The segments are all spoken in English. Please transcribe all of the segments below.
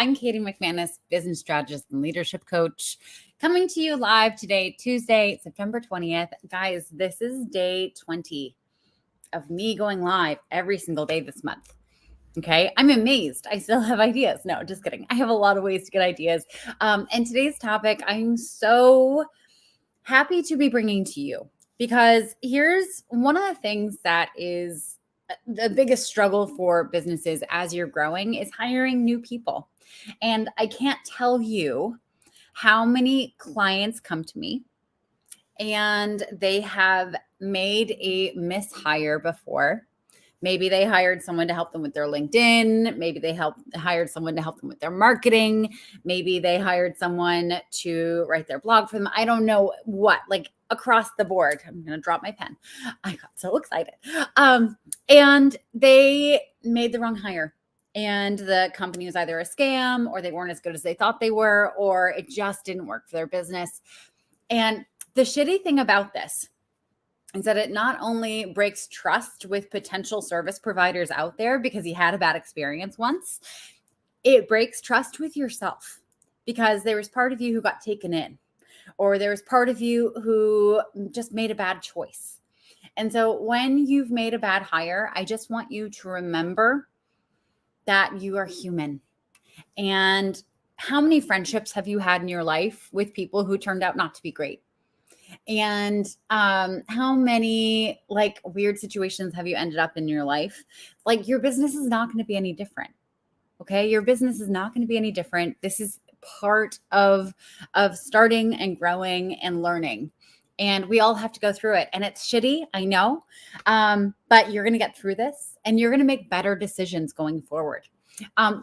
I'm Katie McManus, business strategist and leadership coach, coming to you live today, Tuesday, September 20th. Guys, this is day 20 of me going live every single day this month. Okay, I'm amazed. I still have ideas. No, just kidding. I have a lot of ways to get ideas. And today's topic, I'm so happy to be bringing to you because here's one of the things that is the biggest struggle for businesses as you're growing is hiring new people. And I can't tell you how many clients come to me and they have made a mishire before. Maybe they hired someone to help them with their LinkedIn. Maybe they hired someone to help them with their marketing. Maybe they hired someone to write their blog for them. I don't know what, like across the board. I'm going to drop my pen. I got so excited. And they made the wrong hire. And the company was either a scam or they weren't as good as they thought they were, or it just didn't work for their business. And the shitty thing about this is that it not only breaks trust with potential service providers out there because you had a bad experience once, it breaks trust with yourself because there was part of you who got taken in, or there was part of you who just made a bad choice. And so when you've made a bad hire, I just want you to remember that you are human. And how many friendships have you had in your life with people who turned out not to be great? And how many like weird situations have you ended up in your life? Like your business is not going to be any different. Okay. Your business is not going to be any different. This is part of starting and growing and learning. And we all have to go through it. And it's shitty, I know. But you're going to get through this and you're going to make better decisions going forward.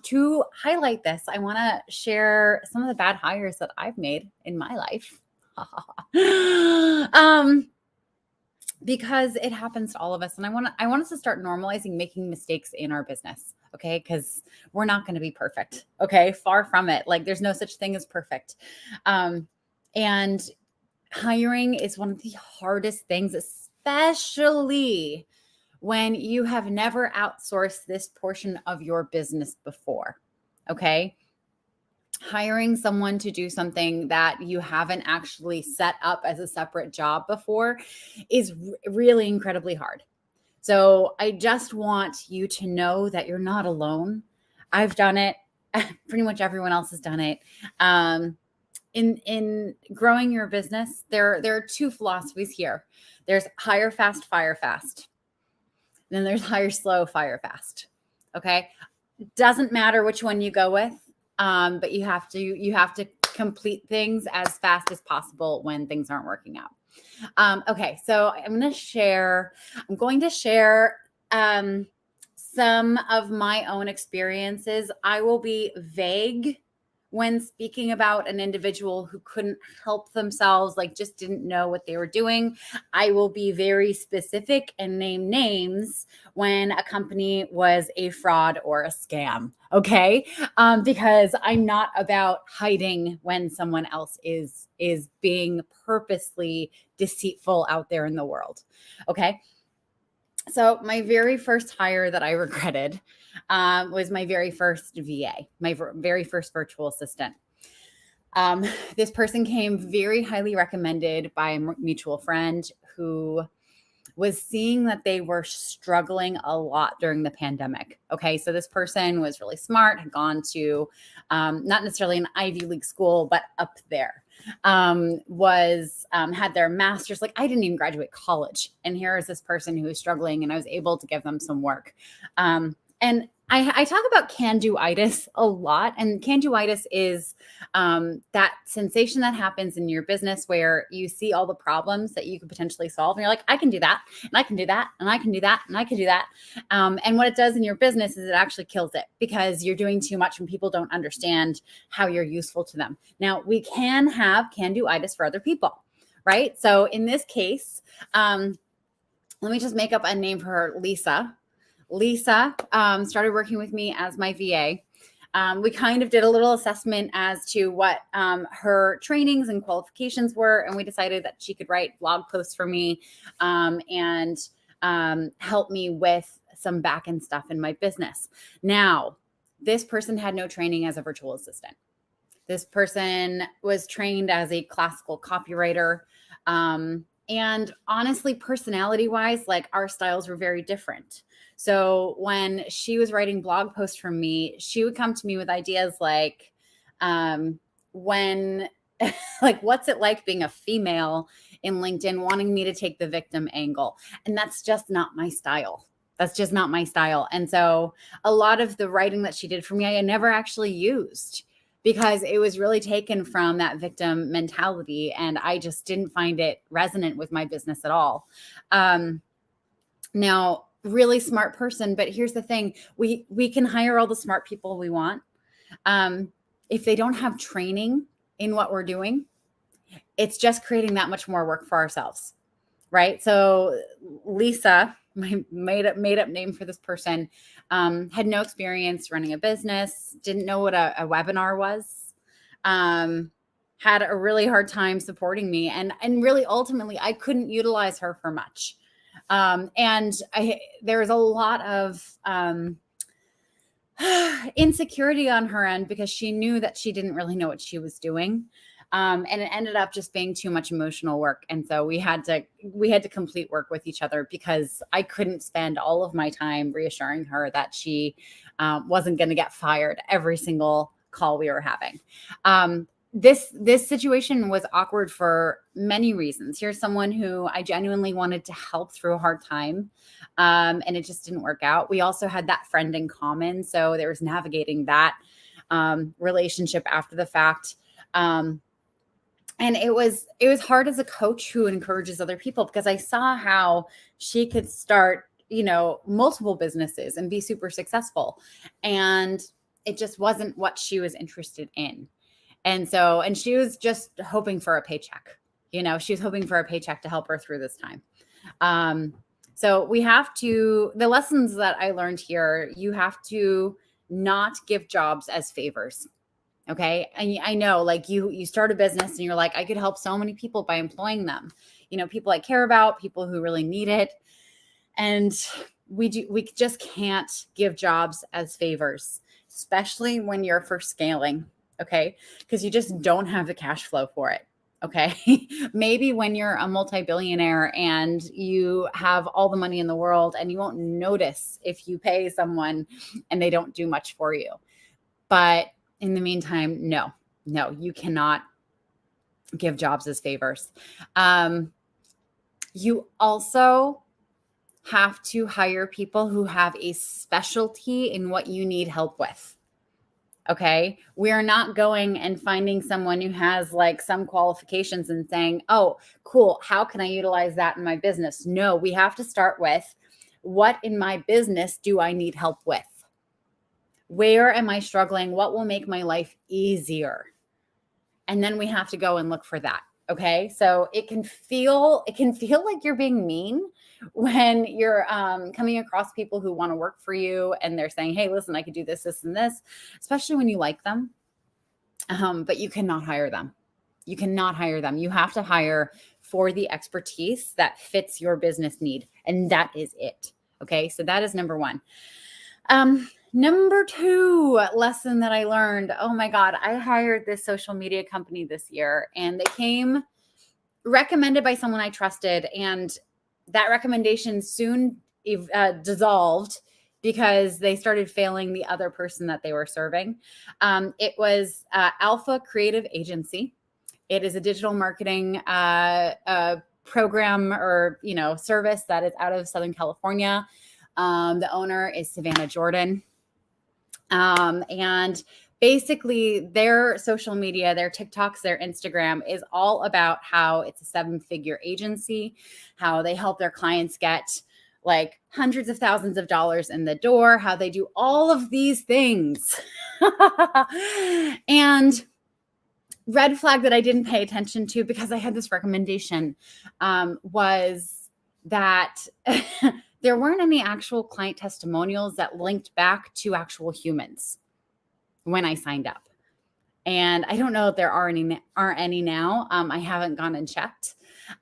To highlight this, I want to share some of the bad hires that I've made in my life. Because it happens to all of us. And I want us to start normalizing making mistakes in our business. Okay. Because we're not going to be perfect. Okay. Far from it. Like there's no such thing as perfect. And hiring is one of the hardest things, especially when you have never outsourced this portion of your business before. Okay. Hiring someone to do something that you haven't actually set up as a separate job before is really incredibly hard. So I just want you to know that you're not alone. I've done it. Pretty much everyone else has done it. In growing your business, there are two philosophies here. There's hire fast, fire fast. And then there's hire slow, fire fast. Okay. Doesn't matter which one you go with. But you have to complete things as fast as possible when things aren't working out. Okay, so I'm going to share some of my own experiences. I will be vague when speaking about an individual who couldn't help themselves, like just didn't know what they were doing. I will be very specific and name names when a company was a fraud or a scam. Okay. Because I'm not about hiding when someone else is being purposely deceitful out there in the world. Okay. So my very first hire that I regretted was my very first VA, my very first virtual assistant. This person came very highly recommended by a mutual friend who was seeing that they were struggling a lot during the pandemic. Okay, so this person was really smart, had gone to not necessarily an Ivy League school, but up there. Had their master's. Like I didn't even graduate college. And here is this person who was struggling and I was able to give them some work. And I talk about can-do-itis a lot. And can-do-itis is that sensation that happens in your business where you see all the problems that you could potentially solve. And you're like, I can do that. And I can do that. And I can do that. And I can do that. And what it does in your business is it actually kills it because you're doing too much when people don't understand how you're useful to them. Now, we can have can-do-itis for other people, right? So in this case, let me just make up a name for her, Lisa. Lisa started working with me as my VA. We kind of did a little assessment as to what her trainings and qualifications were, and we decided that she could write blog posts for me and help me with some back-end stuff in my business. Now, This person had no training as a virtual assistant. This person was trained as a classical copywriter. And honestly, personality wise, like our styles were very different. So when she was writing blog posts for me, she would come to me with ideas like, when, like, what's it like being a female in LinkedIn, wanting me to take the victim angle? And that's just not my style. That's just not my style. And so a lot of the writing that she did for me, I never actually used because it was really taken from that victim mentality. And I just didn't find it resonant with my business at all. Now, really smart person, but here's the thing. We can hire all the smart people we want. If they don't have training in what we're doing, it's just creating that much more work for ourselves. Right. So Lisa, my made up name for this person, had no experience running a business, didn't know what a webinar was, had a really hard time supporting me. And really, ultimately, I couldn't utilize her for much. And there was a lot of insecurity on her end because she knew that she didn't really know what she was doing. And it ended up just being too much emotional work. And so we had to complete work with each other because I couldn't spend all of my time reassuring her that she wasn't going to get fired every single call we were having. This situation was awkward for many reasons. Here's someone who I genuinely wanted to help through a hard time, and it just didn't work out. We also had that friend in common, so there was navigating that relationship after the fact. And it was hard as a coach who encourages other people because I saw how she could start, multiple businesses and be super successful. And it just wasn't what she was interested in. And she was just hoping for a paycheck. She was hoping for a paycheck to help her through this time. So the lessons that I learned here, you have to not give jobs as favors. Okay. And I know, like you start a business and you're like, I could help so many people by employing them, people I care about, people who really need it. And we just can't give jobs as favors, especially when you're first scaling. Okay. Because you just don't have the cash flow for it. Okay. Maybe when you're a multi-billionaire and you have all the money in the world and you won't notice if you pay someone and they don't do much for you. But in the meantime, no, you cannot give jobs as favors. You also have to hire people who have a specialty in what you need help with. Okay. We are not going and finding someone who has like some qualifications and saying, oh, cool, how can I utilize that in my business? No, we have to start with, what in my business do I need help with? Where am I struggling? What will make my life easier? And then we have to go and look for that. Okay. So it can feel like you're being mean when you're coming across people who want to work for you and they're saying, hey, listen, I could do this, this, and this, especially when you like them. But you cannot hire them. You cannot hire them. You have to hire for the expertise that fits your business need. And that is it. Okay. So that is number one. Number two lesson that I learned, oh my God, I hired this social media company this year and they came recommended by someone I trusted. And that recommendation soon dissolved because they started failing the other person that they were serving. It was Alpha Creative Agency. It is a digital marketing program or, service that is out of Southern California. The owner is Savannah Jordan. And basically their social media, their TikToks, their Instagram is all about how it's a 7-figure agency, how they help their clients get like hundreds of thousands of dollars in the door, how they do all of these things. And red flag that I didn't pay attention to because I had this recommendation was that there weren't any actual client testimonials that linked back to actual humans when I signed up. And I don't know if there aren't any now. I haven't gone and checked.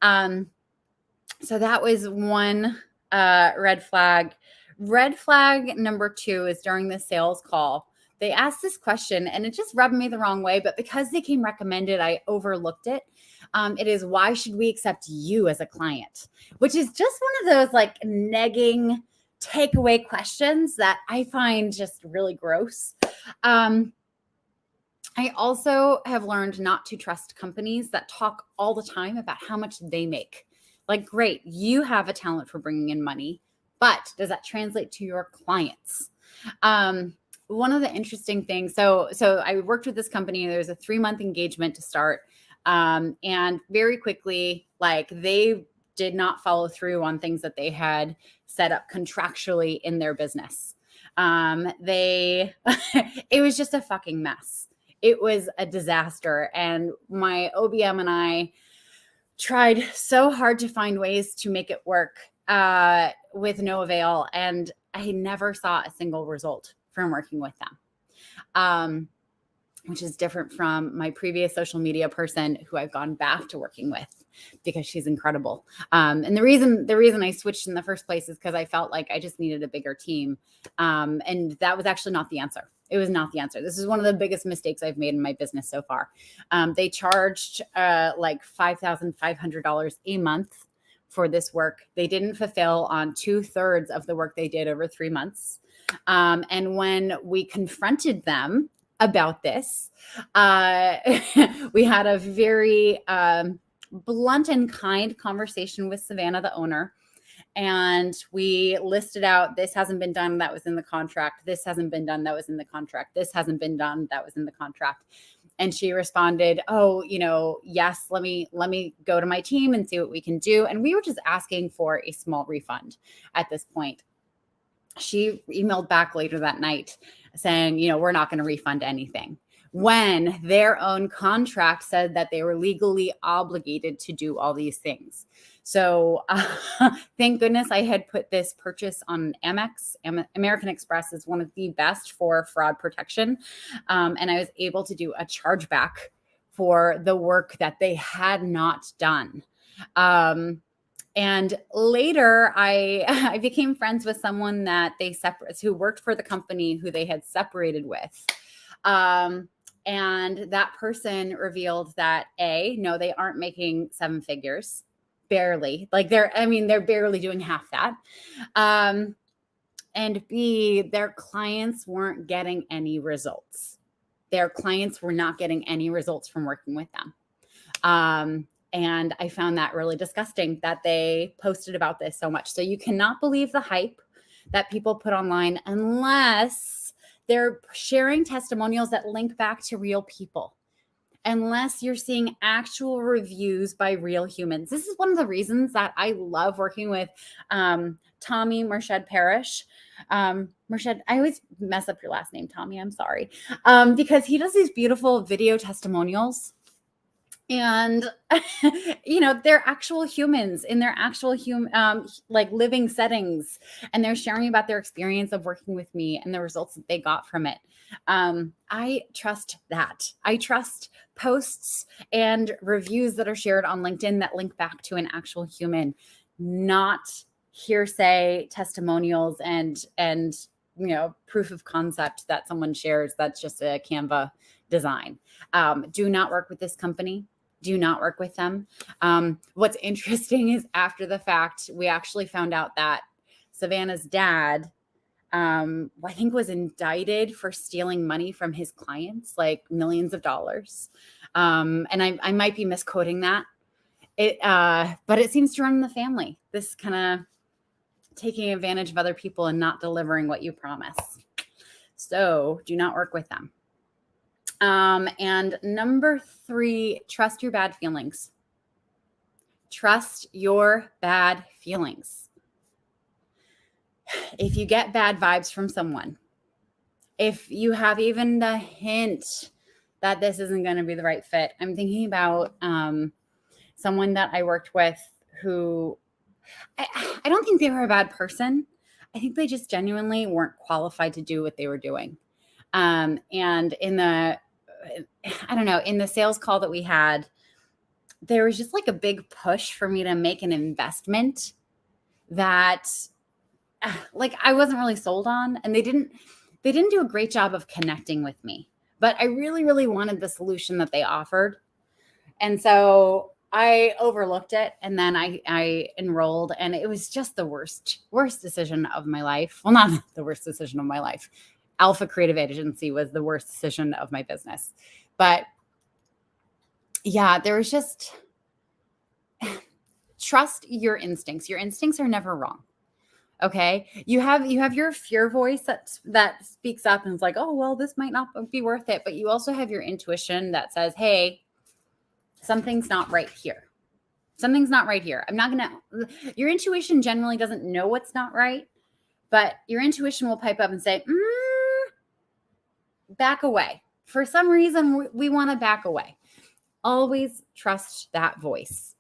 So that was one red flag. Red flag number two is during the sales call, they asked this question and it just rubbed me the wrong way. But because they came recommended, I overlooked it. It is, why should we accept you as a client? Which is just one of those like negging takeaway questions that I find just really gross. I also have learned not to trust companies that talk all the time about how much they make. Like, great, you have a talent for bringing in money, but does that translate to your clients? One of the interesting things, so I worked with this company. There was a 3-month engagement to start. And very quickly, like, they did not follow through on things that they had set up contractually in their business. It was just a fucking mess. It was a disaster. And my OBM and I tried so hard to find ways to make it work with no avail. And I never saw a single result from working with them, which is different from my previous social media person who I've gone back to working with because she's incredible. And the reason I switched in the first place is because I felt like I just needed a bigger team. And that was actually not the answer. It was not the answer. This is one of the biggest mistakes I've made in my business so far. They charged like $5,500 a month for this work. They didn't fulfill on 2/3 of the work they did over 3 months. And when we confronted them about this, we had a very blunt and kind conversation with Savannah, the owner. And we listed out, this hasn't been done, that was in the contract. This hasn't been done, that was in the contract. This hasn't been done, that was in the contract. And she responded, oh, yes, let me go to my team and see what we can do. And we were just asking for a small refund at this point. She emailed back later that night saying, we're not going to refund anything, when their own contract said that they were legally obligated to do all these things. So thank goodness I had put this purchase on Amex. American Express is one of the best for fraud protection. And I was able to do a chargeback for the work that they had not done. And later I became friends with someone that who worked for the company who they had separated with. And that person revealed that no, they aren't making 7 figures, barely. Like they're barely doing half that. And B, their clients weren't getting any results. Their clients were not getting any results from working with them. And I found that really disgusting that they posted about this so much. So you cannot believe the hype that people put online unless they're sharing testimonials that link back to real people, unless you're seeing actual reviews by real humans. This is one of the reasons that I love working with Tommy Merched Parrish. Merched, I always mess up your last name, Tommy. I'm sorry. Because he does these beautiful video testimonials. And, they're actual humans in their actual like living settings. And they're sharing about their experience of working with me and the results that they got from it. I trust that. I trust posts and reviews that are shared on LinkedIn that link back to an actual human, not hearsay testimonials and proof of concept that someone shares. That's just a Canva design. Do not work with this company. Do not work with them. What's interesting is after the fact, we actually found out that Savannah's dad, I think, was indicted for stealing money from his clients, like millions of dollars. And I might be misquoting that. But it seems to run in the family. This kind of taking advantage of other people and not delivering what you promise. So do not work with them. And number 3, trust your bad feelings. Trust your bad feelings. If you get bad vibes from someone, if you have even the hint that this isn't going to be the right fit, I'm thinking about someone that I worked with who I don't think they were a bad person. I think they just genuinely weren't qualified to do what they were doing. And in the sales call that we had, there was just like a big push for me to make an investment that like I wasn't really sold on. And they didn't, they didn't do a great job of connecting with me, but I really, really wanted the solution that they offered. And so I overlooked it, and then I enrolled, and it was just the worst decision of my life. Well, not the worst decision of my life. Alpha Creative Agency was the worst decision of my business. But yeah, there was just trust your instincts. Your instincts are never wrong. Okay. You have your fear voice that speaks up and is like, oh, well, this might not be worth it. But you also have your intuition that says, hey, something's not right here. Something's not right here. Your intuition generally doesn't know what's not right, but your intuition will pipe up and say, back away. For some reason, we want to back away. Always trust that voice.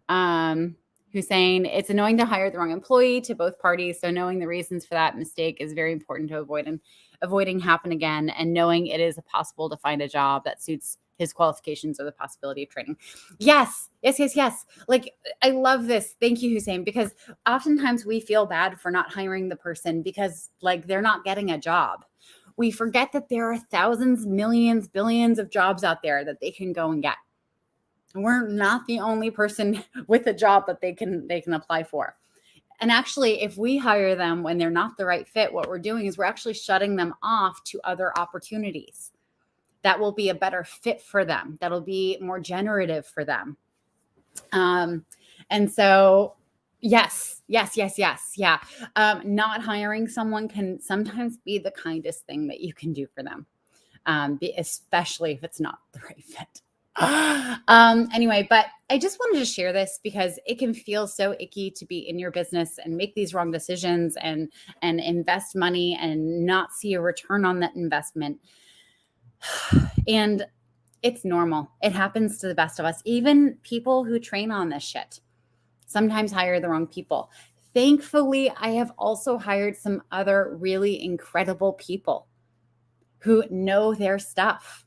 Hussein, it's annoying to hire the wrong employee to both parties. So knowing the reasons for that mistake is very important to avoid and avoiding happen again, and knowing it is possible to find a job that suits his qualifications or the possibility of training. Yes. Like, I love this. Thank you, Hussein, because oftentimes we feel bad for not hiring the person because like they're not getting a job. We forget that there are thousands, millions, billions of jobs out there that they can go and get. We're not the only person with a job that they can apply for. And actually, if we hire them when they're not the right fit, what we're doing is we're actually shutting them off to other opportunities that will be a better fit for them, that'll be more generative for them. And so, yes. Yeah. Not hiring someone can sometimes be the kindest thing that you can do for them, especially if it's not the right fit. Anyway, but I just wanted to share this because it can feel so icky to be in your business and make these wrong decisions and invest money and not see a return on that investment. And it's normal. It happens to the best of us. Even people who train on this shit sometimes hire the wrong people. Thankfully, I have also hired some other really incredible people who know their stuff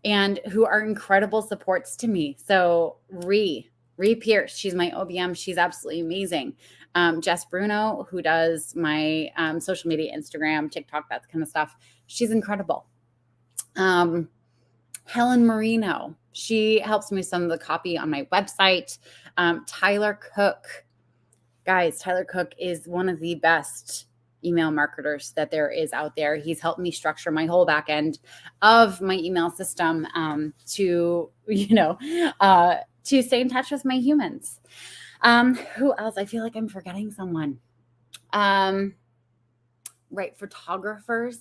and who are incredible supports to me. So Ree Pierce, she's my OBM. She's absolutely amazing. Jess Bruno, who does my social media, Instagram, TikTok, that kind of stuff. She's incredible. Helen Marino, she helps me with some of the copy on my website. Tyler Cook, guys, Tyler Cook is one of the best email marketers that there is out there. He's helped me structure my whole back end of my email system to stay in touch with my humans. Who else? I feel like I'm forgetting someone. Right, photographers,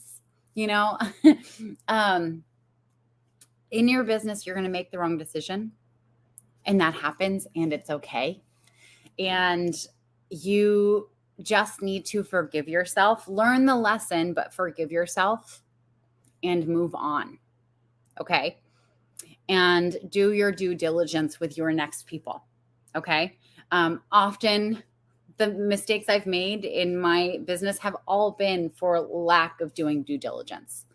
in your business, you're going to make the wrong decision, and that happens, and it's okay. And you just need to forgive yourself, learn the lesson, but forgive yourself and move on. Okay. And do your due diligence with your next people. Okay. Often the mistakes I've made in my business have all been for lack of doing due diligence,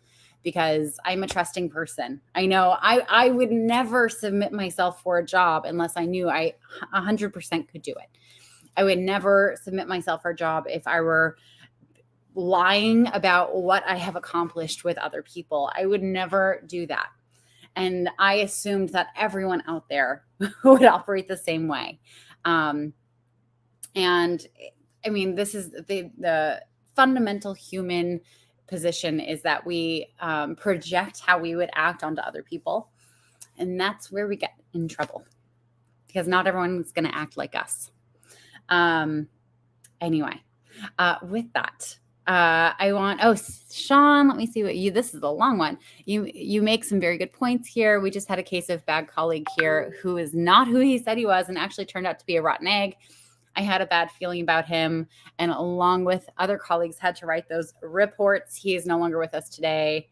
because I'm a trusting person. I know I would never submit myself for a job unless I knew I 100% could do it. I would never submit myself for a job if I were lying about what I have accomplished with other people. I would never do that. And I assumed that everyone out there would operate the same way. And I mean, this is the fundamental human position, is that we project how we would act onto other people. And that's where we get in trouble, because not everyone's going to act like us. Anyway, with that, Sean, let me see this is a long one. You make some very good points here. We just had a case of bad colleague here who is not who he said he was and actually turned out to be a rotten egg. I had a bad feeling about him, and along with other colleagues had to write those reports. He is no longer with us today.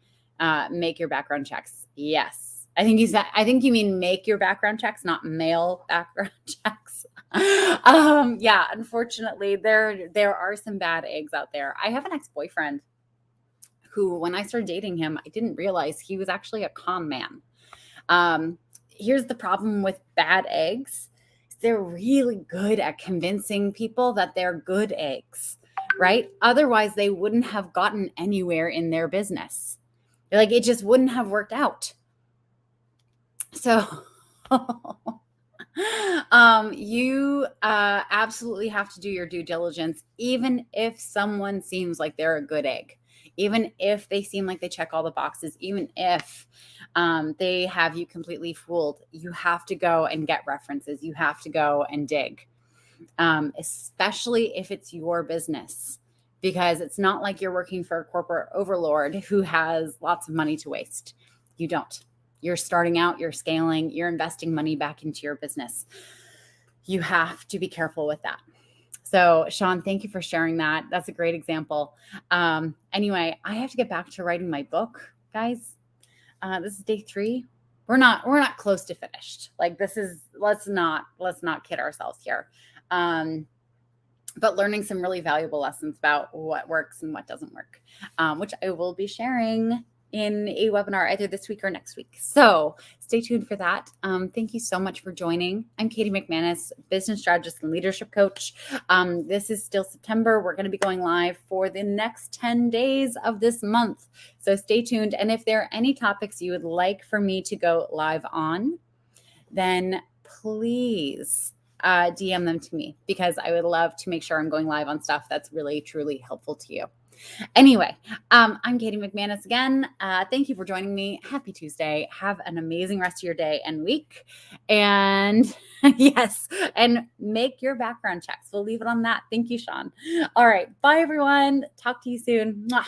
Make your background checks. Yes. I think you mean make your background checks, not mail background checks. Yeah, unfortunately, there are some bad eggs out there. I have an ex-boyfriend who, when I started dating him, I didn't realize he was actually a con man. Here's the problem with bad eggs. They're really good at convincing people that they're good eggs, right? Otherwise, they wouldn't have gotten anywhere in their business. Like it just wouldn't have worked out. So you absolutely have to do your due diligence, even if someone seems like they're a good egg, even if they seem like they check all the boxes, even if they have you completely fooled. You have to go and get references. You have to go and dig, especially if it's your business, because it's not like you're working for a corporate overlord who has lots of money to waste. You don't. You're starting out, you're scaling, you're investing money back into your business. You have to be careful with that. So, Sean, thank you for sharing that. That's a great example. Anyway, I have to get back to writing my book, guys. This is day 3. We're not close to finished. Like this is, let's not kid ourselves here. But learning some really valuable lessons about what works and what doesn't work, which I will be sharing in a webinar either this week or next week. So stay tuned for that. Thank you so much for joining. I'm Katie McManus, business strategist and leadership coach. This is still September. We're going to be going live for the next 10 days of this month. So stay tuned. And if there are any topics you would like for me to go live on, then please DM them to me, because I would love to make sure I'm going live on stuff that's really, truly helpful to you. Anyway, I'm Katie McManus again. Thank you for joining me. Happy Tuesday. Have an amazing rest of your day and week. And yes, and make your background checks. We'll leave it on that. Thank you, Sean. All right. Bye, everyone. Talk to you soon. Mwah.